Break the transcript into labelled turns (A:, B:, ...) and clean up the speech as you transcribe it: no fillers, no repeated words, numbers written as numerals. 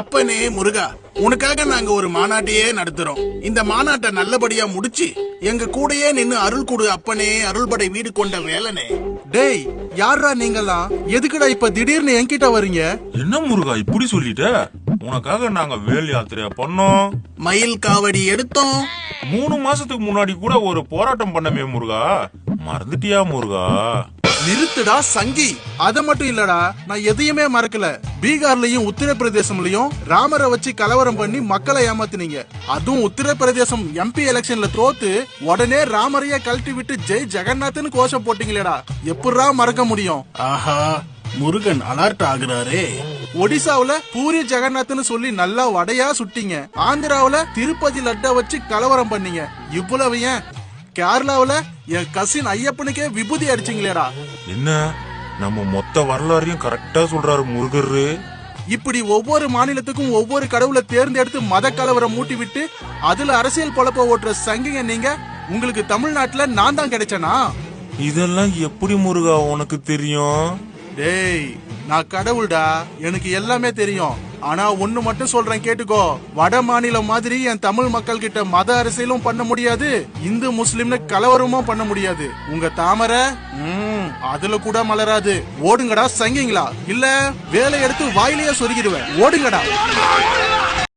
A: அப்பனே முருகா, உனக்காக நாங்க ஒரு மாநாட்டையே நடத்துறோம். இந்த மாநாட்டை நல்லபடியா முடிச்சு எங்க கூடயே நின்னு அருள் கொடு அப்பனே, அருள்படை வீடு கொண்ட வேலனே.
B: டேய், யாரா நீங்கலாம்? எதுக்குடா இப்ப திடீர்னு என்கிட்ட வரீங்க?
C: என்ன முருகா இப்படி சொல்லிட்ட? உனக்காக நாங்க வேல் யாத்திரையா பண்ணோம்,
A: மயில் காவடி எடுத்தோம்.
C: 3 மாசத்துக்கு முன்னாடி கூட ஒரு போராட்டம் பண்ணமே முருகா, மறந்துட்டியா முருகா?
B: நிறுத்துடா சங்கி. அத மட்டும் இல்லடா, நான் எதையுமே மறக்கல. பீகார்லயும் உத்தரப்பிரதேசம்லயும் ராமரை வச்சு கலவரம் பண்ணி மக்களை ஏமாத்தினீங்க. அதுவும் உத்தரப்பிரதேசம் MP எலெக்ஷன்ல தோத்து உடனே ராமரைய கழட்டி விட்டு ஜெய் ஜெகநாத்னு கோஷம் போட்டீங்களேடா, எப்படா மறக்க முடியும்?
A: ஆஹா, முருகன் அலர்ட் ஆகுறாரே.
B: ஒடிசாவுல பூரி ஜெகநாத்னு சொல்லி நல்லா வடையா சுட்டீங்க. ஆந்திராவுல திருப்பதி லட்டை வச்சு கலவரம் பண்ணீங்க. இவ்வளவு ஏன் கேரளாவுல என் கசின் ஐயப்பனுக்கே விபூதி அடிச்சிங்களேடா.
C: என்ன நம்ம மொத்த வரலாறையும் கரெக்டா சொல்றாரு முருகரு.
B: இப்படி ஒவ்வொரு மாநிலத்துக்கும் ஒவ்வொரு கடவுளை தேர்ந்தெடுத்து மத கலவரம் மூட்டி விட்டு அதுல அரசியல் பொழப்ப ஓட்டுற சங்கிங்க நீங்க. உங்களுக்கு தமிழ்நாட்டுல நான் தான் கிடைச்சனா?
C: இதெல்லாம் எப்படி முருகா உனக்கு தெரியும்?
B: டேய், நான் கடவுள்டா, எனக்கு எல்லாமே தெரியும். ஆனா ஒண்ணு மட்டும் சொல்றேன் கேட்டுக்கோ. வட மாநிலம் மாதிரி என் தமிழ் மக்கள் கிட்ட மத அரசியலும் பண்ண முடியாது, இந்து முஸ்லிம்னு கலவரமும் பண்ண முடியாது. உங்க தாமரை அதுல கூட மலராது. ஓடுங்கடா சங்கிங்களா, இல்ல வேலை எடுத்து வாயிலேயே சொருகிடுவேன். ஓடுங்கடா.